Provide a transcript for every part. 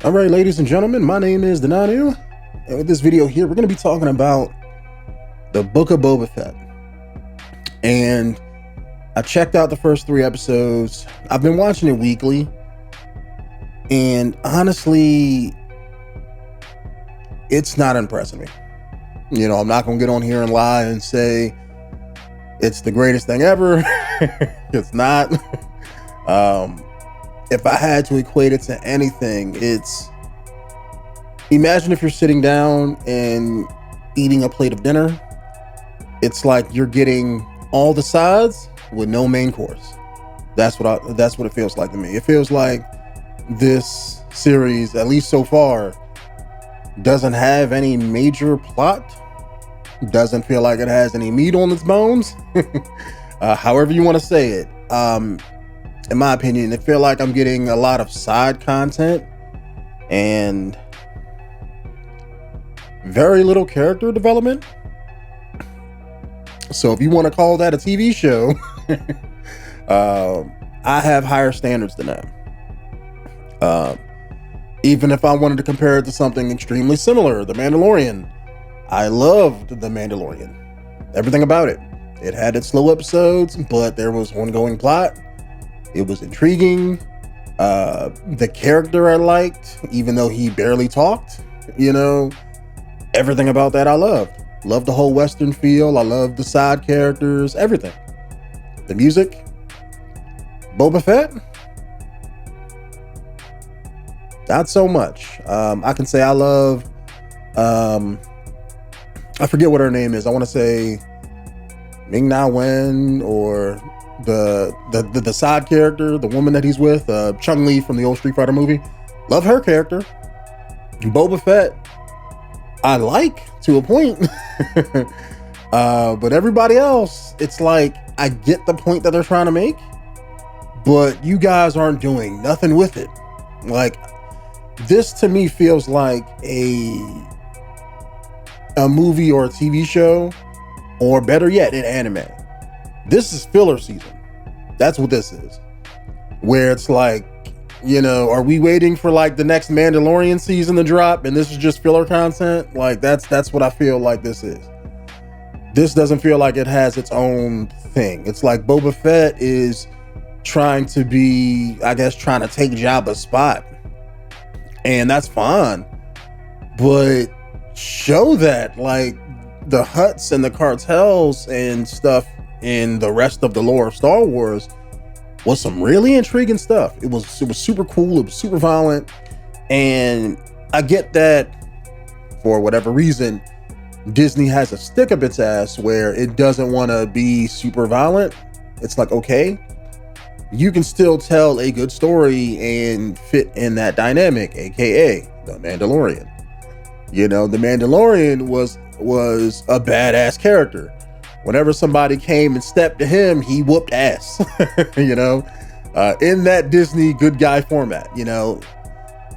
All right, ladies and gentlemen, my name is Denonu, and with this video here, we're going to be talking about the Book of Boba Fett. And I checked out the first 3 episodes. I've been watching it weekly, and honestly, it's not impressing me. You know, I'm not going to get on here and lie and say it's the greatest thing ever. It's not. If I had to equate it to anything, it's imagine if you're sitting down and eating a plate of dinner. It's like you're getting all the sides with no main course. That's what it feels like to me. It feels like this series, at least so far, doesn't have any major plot. Doesn't feel like it has any meat on its bones. However you want to say it. In my opinion, it feels like I'm getting a lot of side content and very little character development. So if you want to call that a TV show, I have higher standards than that. Even if I wanted to compare it to something extremely similar, The Mandalorian. I loved The Mandalorian. Everything about it. It had its slow episodes, but there was ongoing plot. It was intriguing. The character I liked, even though he barely talked, you know, everything about that I loved. Loved the whole Western feel. I loved the side characters, everything. The music. Boba Fett. Not so much. I can say I love, I forget what her name is. I want to say Ming-Na Wen, or the side character, the woman that he's with, Chun-Li from the old Street Fighter movie. Love her character. Boba Fett, I like to a point. But everybody else, it's like, I get the point that they're trying to make, but you guys aren't doing nothing with it. Like, this to me feels like a movie or a TV show, or better yet, an anime. This is filler season. That's what this is. Where it's like, you know, are we waiting for like the next Mandalorian season to drop and this is just filler content? Like that's what I feel like this is. This doesn't feel like it has its own thing. It's like Boba Fett is trying to be, I guess, trying to take Jabba's spot. And that's fine. But show that, like, the Hutts and the cartels and stuff in the rest of the lore of Star Wars was some really intriguing stuff. It was super cool. It was super violent. And I get that for whatever reason, Disney has a stick up its ass where it doesn't want to be super violent. It's like, okay, you can still tell a good story and fit in that dynamic, aka The Mandalorian. You know, The Mandalorian was a badass character. Whenever somebody came and stepped to him, he whooped ass. You know, in that Disney good guy format. You know,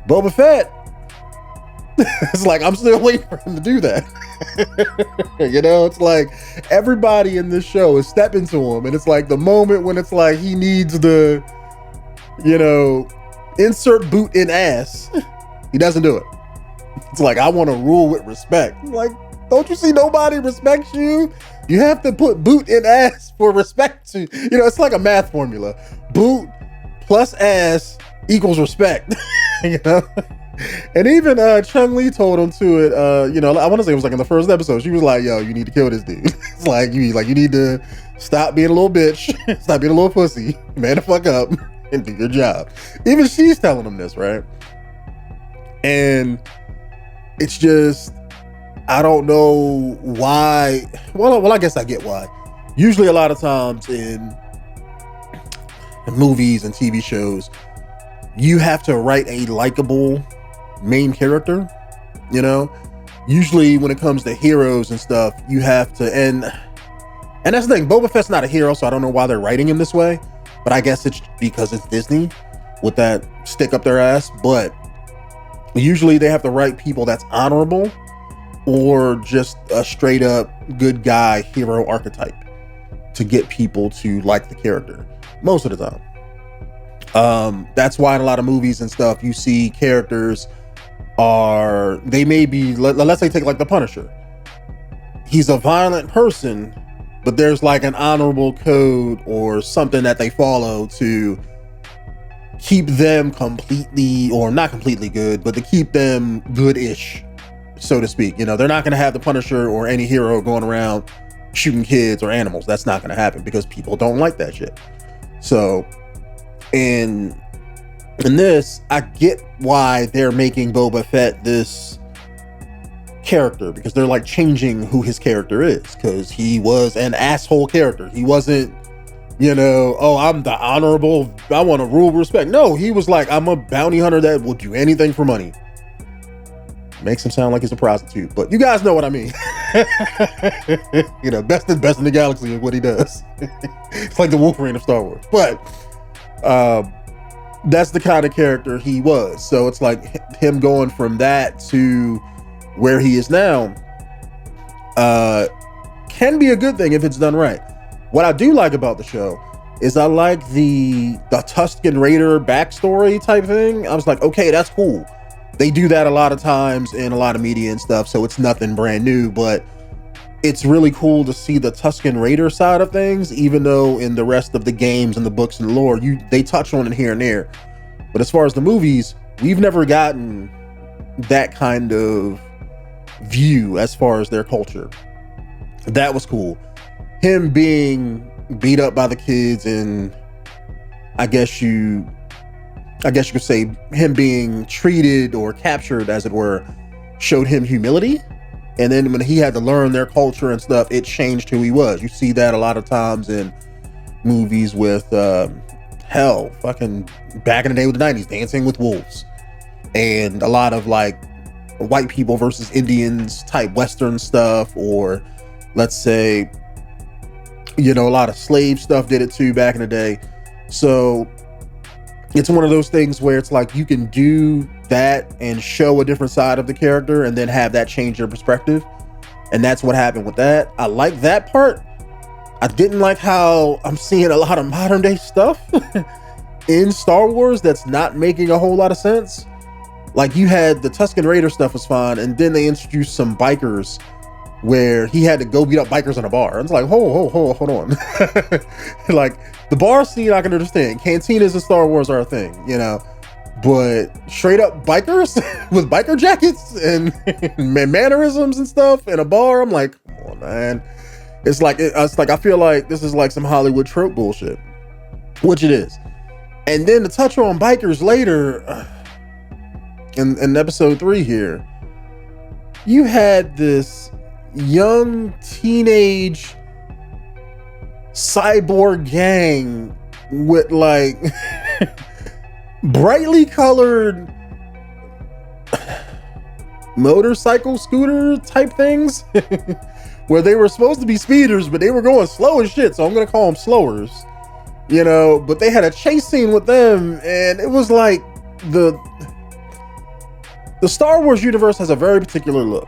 Boba Fett, it's like, I'm still waiting for him to do that. You know, it's like everybody in this show is stepping to him, and it's like the moment when it's like he needs the, you know, insert boot in ass, he doesn't do it. It's like, I want to rule with respect. Like, don't you see nobody respects you? You have to put boot in ass for respect to, you know, it's like a math formula. Boot plus ass equals respect. You know? And even Chun-Li told him to it, you know, I want to say it was like in the first episode, she was like, yo, you need to kill this dude. It's like, you need to stop being a little bitch, stop being a little pussy, man the fuck up, and do your job. Even she's telling him this, right? And it's just, I don't know why. Well, I guess I get why. Usually a lot of times in movies and TV shows, you have to write a likable main character, you know? Usually when it comes to heroes and stuff, you have to, and that's the thing, Boba Fett's not a hero, so I don't know why they're writing him this way, but I guess it's because it's Disney with that stick up their ass. But usually they have to write people that's honorable or just a straight up good guy hero archetype to get people to like the character most of the time. That's why in a lot of movies and stuff, you see characters they may be, let's say take like the Punisher. He's a violent person, but there's like an honorable code or something that they follow to keep them completely, or not completely good, but to keep them good-ish, so to speak. You know, they're not going to have the Punisher or any hero going around shooting kids or animals. That's not going to happen because people don't like that shit. So in this, I get why they're making Boba Fett this character, because they're like changing who his character is, because he was an asshole character. He wasn't, you know, oh, I'm the honorable, I want to rule respect. No, he was like, I'm a bounty hunter that will do anything for money. Makes him sound like he's a prostitute, but you guys know what I mean. You know, best in the galaxy is what he does. It's like the Wolverine of Star Wars. But that's the kind of character he was. So it's like him going from that to where he is now can be a good thing if it's done right. What I do like about the show is I like the Tusken Raider backstory type thing. I was like, okay, that's cool. They do that a lot of times in a lot of media and stuff, so it's nothing brand new, but it's really cool to see the Tusken Raider side of things, even though in the rest of the games and the books and the lore, they touch on it here and there. But as far as the movies, we've never gotten that kind of view as far as their culture. That was cool. Him being beat up by the kids, and I guess you could say him being treated or captured, as it were, showed him humility. And then when he had to learn their culture and stuff, it changed who he was. You see that a lot of times in movies with fucking back in the day with the 90s, Dancing with Wolves, and a lot of like white people versus Indians type Western stuff, or let's say, you know, a lot of slave stuff did it too back in the day. So it's one of those things where it's like you can do that and show a different side of the character and then have that change your perspective. And that's what happened with that. I like that part. I didn't like how I'm seeing a lot of modern day stuff in Star Wars that's not making a whole lot of sense. Like, you had the Tusken Raider stuff was fine, and then they introduced some bikers where he had to go beat up bikers in a bar. It's like, hold on. Like, the bar scene I can understand. Cantinas in Star Wars are a thing, you know, but straight up bikers with biker jackets and mannerisms and stuff in a bar, I'm like, come on, man. It's like I feel like this is like some Hollywood trope bullshit, which it is. And then to touch on bikers later, in episode 3 here, you had this young teenage cyborg gang with like brightly colored motorcycle scooter type things where they were supposed to be speeders, but they were going slow as shit, so I'm gonna call them slowers, you know. But they had a chase scene with them, and it was like the Star Wars universe has a very particular look.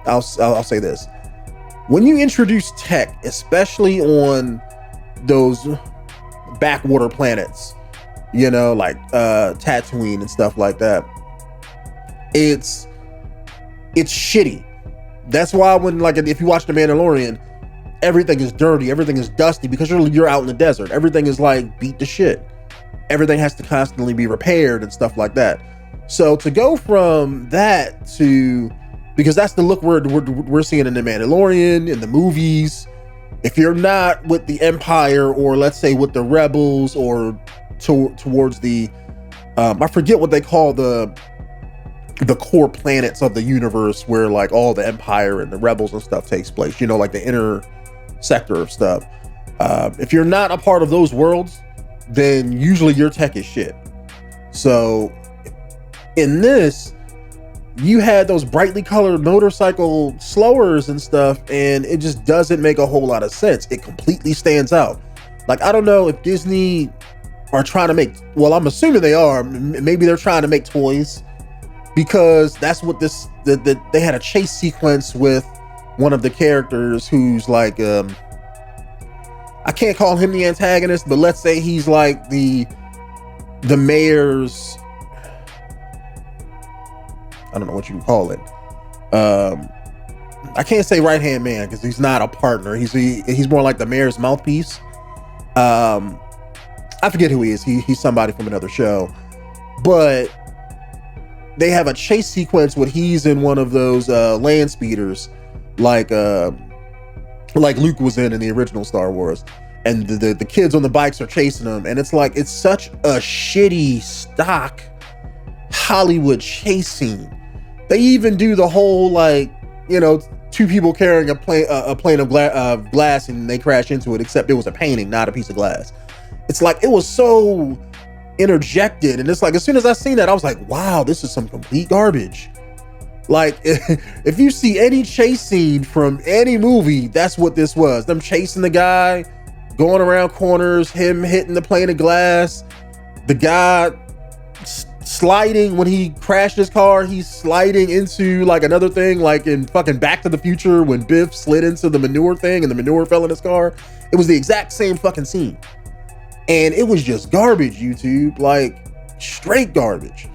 I'll say this. When you introduce tech, especially on those backwater planets, you know, like Tatooine and stuff like that, it's shitty. That's why when, like, if you watch The Mandalorian, everything is dirty, everything is dusty, because you're out in the desert. Everything is like beat to shit. Everything has to constantly be repaired and stuff like that. So to go from that to, because that's the look we're seeing in The Mandalorian, in the movies. If you're not with the Empire, or let's say with the Rebels, or towards the, I forget what they call the core planets of the universe where like all the Empire and the Rebels and stuff takes place, you know, like the inner sector of stuff. If you're not a part of those worlds, then usually your tech is shit. So in this, you had those brightly colored motorcycle slowers and stuff, and it just doesn't make a whole lot of sense. It completely stands out. Like, I don't know if Disney are trying to make, well, I'm assuming they are, maybe they're trying to make toys, because that's what they had a chase sequence with one of the characters who's like, I can't call him the antagonist, but let's say he's like the the mayor's, I don't know what you call it. I can't say right hand man because he's not a partner. He's more like the mayor's mouthpiece. I forget who he is. He's somebody from another show, but they have a chase sequence where he's in one of those land speeders, like Luke was in the original Star Wars, and the kids on the bikes are chasing him, and it's like it's such a shitty stock Hollywood chase scene. They even do the whole like, you know, two people carrying a plane of glass and they crash into it, except it was a painting, not a piece of glass. It's like it was so interjected, and it's like as soon as I seen that, I was like, wow, this is some complete garbage. Like if you see any chase scene from any movie, that's what this was. Them chasing the guy, going around corners, him hitting the plane of glass, the guy sliding when he crashed his car, he's sliding into like another thing, like in fucking Back to the Future when Biff slid into the manure thing and the manure fell in his car. It was the exact same fucking scene, and it was just garbage, YouTube, like straight garbage.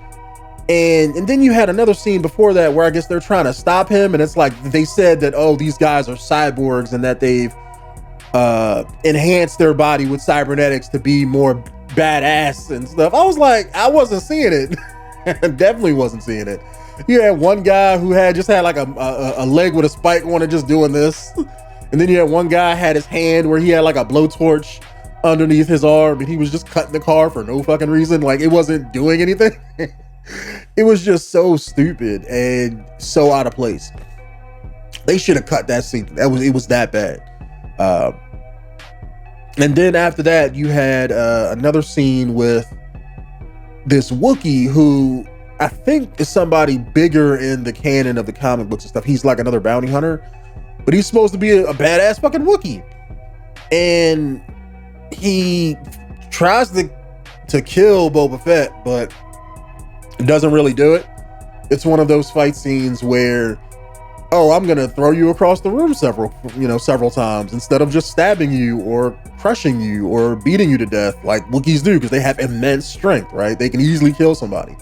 And then you had another scene before that where I guess they're trying to stop him, and it's like they said that, oh, these guys are cyborgs and that they've enhanced their body with cybernetics to be more badass and stuff. I was like, I wasn't seeing it. Definitely wasn't seeing it. You had one guy who had like a leg with a spike on it, just doing this, and then you had one guy had his hand where he had like a blowtorch underneath his arm, and he was just cutting the car for no fucking reason. Like it wasn't doing anything. It was just so stupid and so out of place. They should have cut that scene. It was that bad. And then after that, you had another scene with this Wookiee who I think is somebody bigger in the canon of the comic books and stuff. He's like another bounty hunter, but he's supposed to be a badass fucking Wookiee. And he tries to kill Boba Fett, but doesn't really do it. It's one of those fight scenes where, oh, I'm gonna throw you across the room several times instead of just stabbing you or crushing you or beating you to death like Wookiees do, because they have immense strength, right? They can easily kill somebody.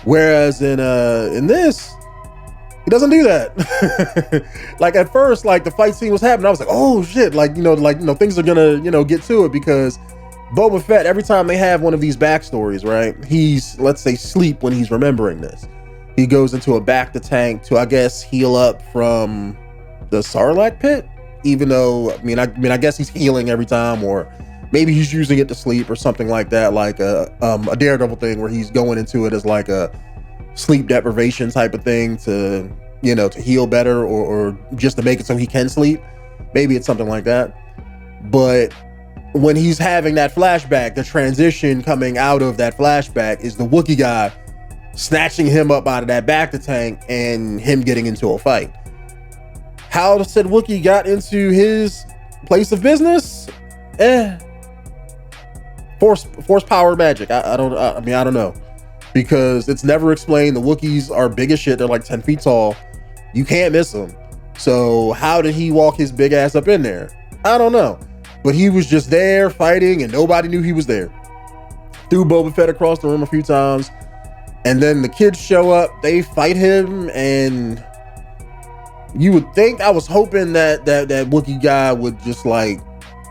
Whereas in this, he doesn't do that. Like at first, like the fight scene was happening, I was like, oh shit, things are gonna, get to it, because Boba Fett, every time they have one of these backstories, right? He's, let's say, sleep when he's remembering this. He goes into a back to tank to, I guess, heal up from the Sarlacc pit, even though, I guess he's healing every time, or maybe he's using it to sleep or something like that, like a Daredevil thing where he's going into it as like a sleep deprivation type of thing to heal better, or just to make it so he can sleep. Maybe it's something like that. But when he's having that flashback, the transition coming out of that flashback is the Wookiee guy snatching him up out of that back to tank and him getting into a fight. How said Wookiee got into his place of business? Force power magic. I don't know, because it's never explained. The Wookiees are big as shit. They're like 10 feet tall. You can't miss them. So how did he walk his big ass up in there? I don't know. But he was just there fighting and nobody knew he was there. Threw Boba Fett across the room a few times. And then the kids show up, they fight him, and you would think, I was hoping that Wookiee guy would just like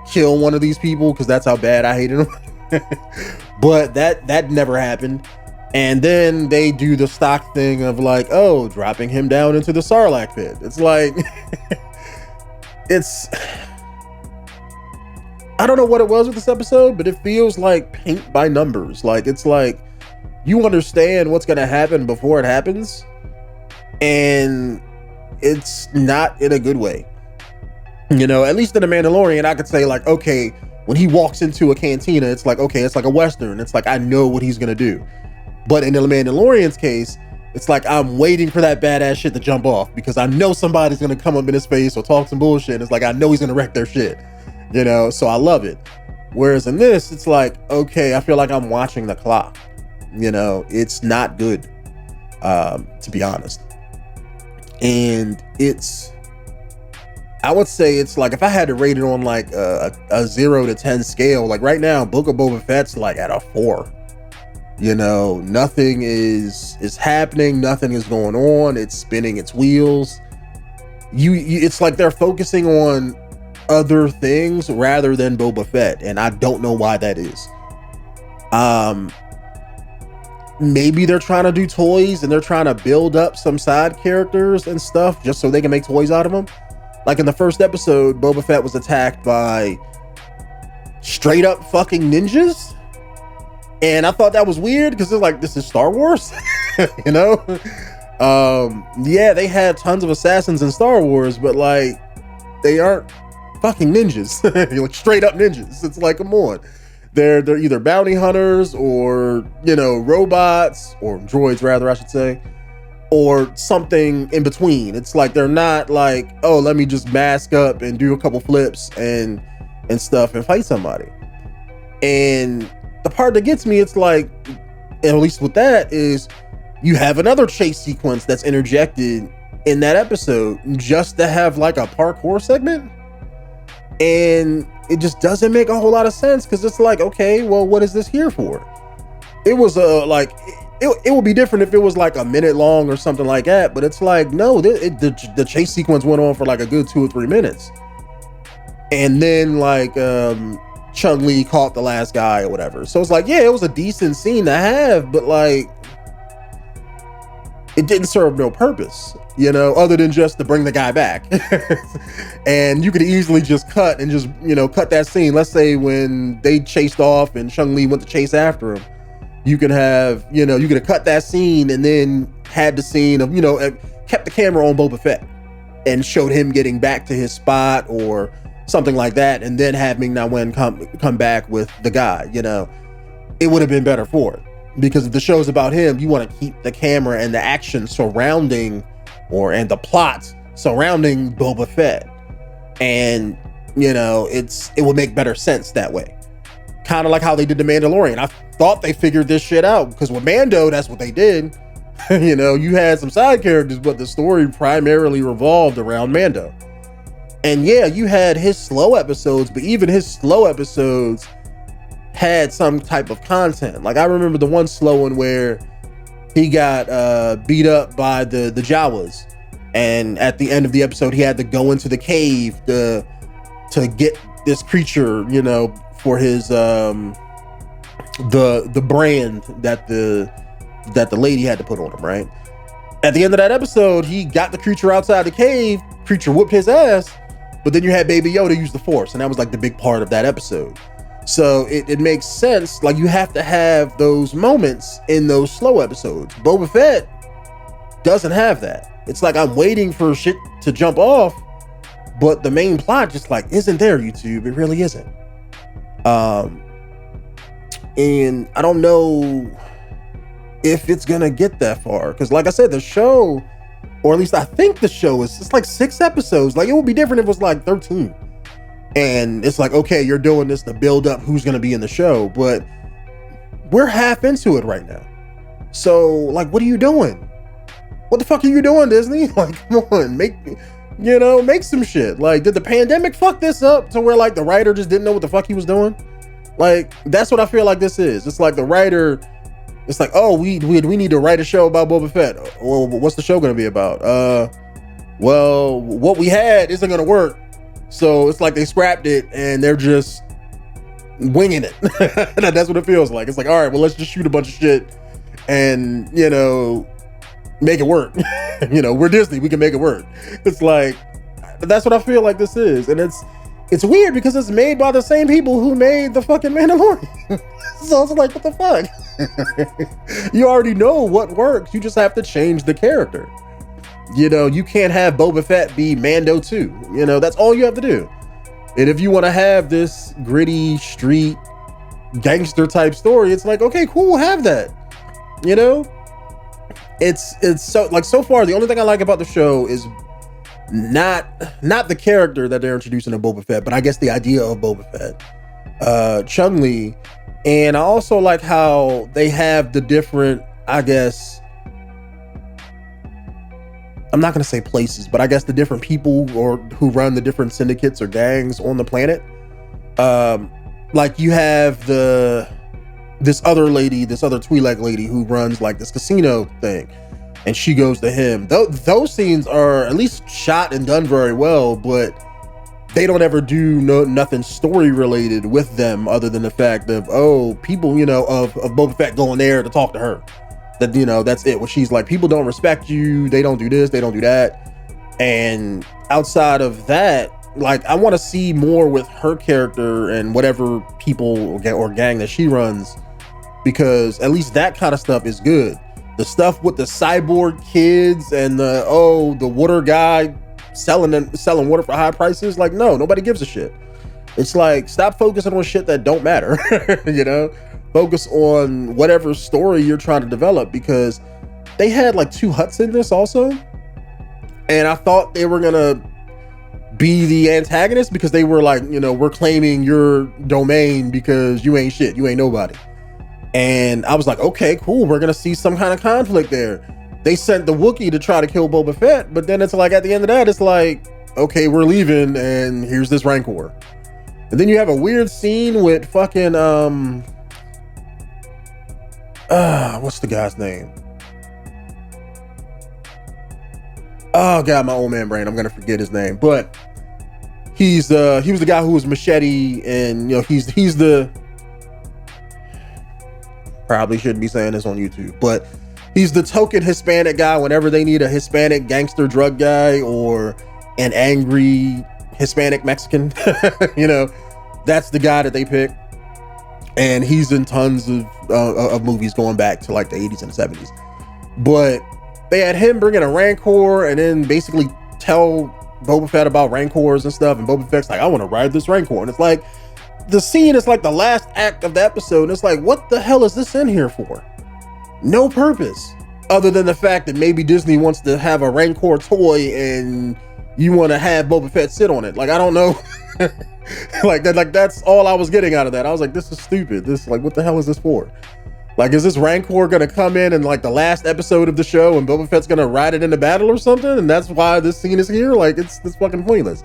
kill one of these people, because that's how bad I hated him. But that never happened. And then they do the stock thing of like, oh, dropping him down into the Sarlacc pit. It's like, I don't know what it was with this episode, but it feels like paint by numbers. Like, it's like you understand what's going to happen before it happens, and it's not in a good way. At least in The Mandalorian, I could say like, okay, when he walks into a cantina, it's like, okay, it's like a Western. It's like, I know what he's going to do. But in The Mandalorian's case, it's like I'm waiting for that badass shit to jump off, because I know somebody's going to come up in his face or talk some bullshit. It's like, I know he's going to wreck their shit. So I love it. Whereas in this, it's like, okay, I feel like I'm watching the clock. It's not good, to be honest. And I would say it's like, if I had to rate it on like a 0 to 10 scale, like right now, Book of Boba Fett's like at a 4. Nothing is happening, nothing is going on, it's spinning its wheels. It's like they're focusing on other things rather than Boba Fett, and I don't know why that is. Maybe they're trying to do toys and they're trying to build up some side characters and stuff just so they can make toys out of them. Like in the first episode, Boba Fett was attacked by straight up fucking ninjas. And I thought that was weird because it's like, this is Star Wars, Yeah, they had tons of assassins in Star Wars, but like, they aren't fucking ninjas, like straight up ninjas. It's like, come on. They're either bounty hunters or, robots, or droids rather, I should say, or something in between. It's like, they're not like, oh, let me just mask up and do a couple flips and stuff and fight somebody. And the part that gets me, it's like, at least with that, is you have another chase sequence that's interjected in that episode just to have like a parkour segment. And it just doesn't make a whole lot of sense, because it's like, okay, well, what is this here for? It was it would be different if it was like a minute long or something like that, but it's like, no, the chase sequence went on for like a good 2 or 3 minutes. And then like Chun-Li caught the last guy or whatever. So it's like, yeah, it was a decent scene to have, but like, it didn't serve no purpose, other than just to bring the guy back. And you could easily just cut and just, cut that scene. Let's say when they chased off and Chun-Li went to chase after him, you could have, you could have cut that scene and then had the scene of, kept the camera on Boba Fett and showed him getting back to his spot or something like that, and then have Ming-Na Wen come back with the guy. It would have been better for it. Because if the show's about him, you want to keep the camera and the action surrounding and the plot surrounding Boba Fett. And, it would make better sense that way. Kind of like how they did The Mandalorian. I thought they figured this shit out, because with Mando, that's what they did. You had some side characters, but the story primarily revolved around Mando. And yeah, you had his slow episodes, but even his slow episodes had some type of content. Like I remember the one slow one where he got beat up by the Jawas, and at the end of the episode he had to go into the cave to get this creature, for his the brand that the lady had to put on him, right? At the end of that episode, he got the creature outside the cave, creature whooped his ass, but then you had Baby Yoda use the Force, and that was like the big part of that episode. So it makes sense. Like, you have to have those moments in those slow episodes. Boba Fett doesn't have that. It's like, I'm waiting for shit to jump off, but the main plot just like isn't there, YouTube. It really isn't. And I don't know if it's gonna get that far, because like I said, the show, or at least I think the show, it's like 6 episodes. Like, it would be different if it was like 13. And it's like, okay, you're doing this to build up who's going to be in the show, but we're half into it right now. So like, what are you doing? What the fuck are you doing, Disney? Like, come on, make some shit. Like, did the pandemic fuck this up to where like the writer just didn't know what the fuck he was doing? Like, that's what I feel like this is. It's like the writer, it's like, oh, we need to write a show about Boba Fett. Well, what's the show going to be about? Well, what we had isn't going to work. So it's like they scrapped it and they're just winging it. That's what it feels like. It's like, all right, well, let's just shoot a bunch of shit and, make it work. We're Disney, we can make it work. It's like, that's what I feel like this is. And it's weird because it's made by the same people who made the fucking Mandalorian. So it's like, what the fuck? You already know what works. You just have to change the character. You can't have Boba Fett be Mando too. That's all you have to do. And if you want to have this gritty street gangster type story, it's like, okay, cool, have that. It's so like, so far the only thing I like about the show is not the character that they're introducing to Boba Fett, but I guess the idea of Boba Fett, Chun-Li, and I also like how they have the different, I guess, I'm not going to say places, but I guess the different people or who run the different syndicates or gangs on the planet. Like, you have the this other Twi'lek lady who runs like this casino thing, and she goes to him. Those scenes are at least shot and done very well, but they don't ever do nothing story related with them other than the fact of, oh, people, of Boba Fett going there to talk to her. That, that's it. Where she's like, people don't respect you. They don't do this. They don't do that. And outside of that, like, I want to see more with her character and whatever people or gang that she runs, because at least that kind of stuff is good. The stuff with the cyborg kids and the water guy selling water for high prices, like, no, nobody gives a shit. It's like, stop focusing on shit that don't matter. Focus on whatever story you're trying to develop, because they had like 2 Hutts in this also, and I thought they were gonna be the antagonist because they were like, we're claiming your domain because you ain't shit, you ain't nobody. And I was like, okay, cool, we're gonna see some kind of conflict there. They sent the Wookiee to try to kill Boba Fett, but then it's like, at the end of that, it's like, okay, we're leaving, and here's this Rancor. And then you have a weird scene with fucking what's the guy's name? Oh god, my old man brain, I'm gonna forget his name. But he was the guy who was Machete, and he's the, probably shouldn't be saying this on YouTube, but he's the token Hispanic guy whenever they need a Hispanic gangster drug guy or an angry Hispanic Mexican. That's the guy that they pick. And he's in tons of movies going back to like the 80s and 70s. But they had him bring in a Rancor and then basically tell Boba Fett about Rancors and stuff. And Boba Fett's like, I want to ride this Rancor. And it's like, the scene is like the last act of the episode. And it's like, what the hell is this in here for? No purpose other than the fact that maybe Disney wants to have a Rancor toy and you want to have Boba Fett sit on it. Like, I don't know. like that's all I was getting out of that. I was like, this is stupid. This, like, what the hell is this for? Like, is this Rancor gonna come in like the last episode of the show and Boba Fett's gonna ride it into battle or something? And that's why this scene is here? Like, it's fucking pointless.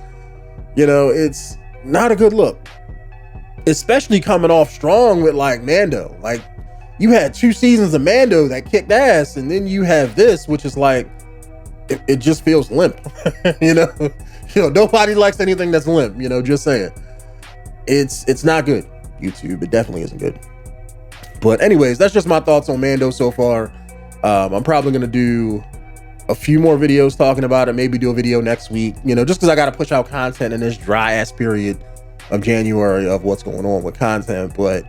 It's not a good look. Especially coming off strong with like Mando. Like, you had 2 seasons of Mando that kicked ass, and then you have this, which is like, it just feels limp. Nobody likes anything that's limp, just saying. It's not good, YouTube. It definitely isn't good. But anyways, that's just my thoughts on Mando so far. I'm probably gonna do a few more videos talking about it, maybe do a video next week, just because I gotta push out content in this dry ass period of January of what's going on with content. But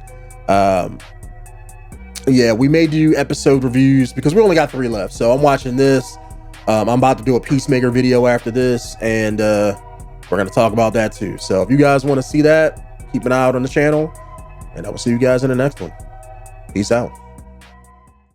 yeah, we may do episode reviews because we only got 3 left. So I'm watching this. I'm about to do a Peacemaker video after this, and we're going to talk about that too. So if you guys want to see that, keep an eye out on the channel, and I will see you guys in the next one. Peace out.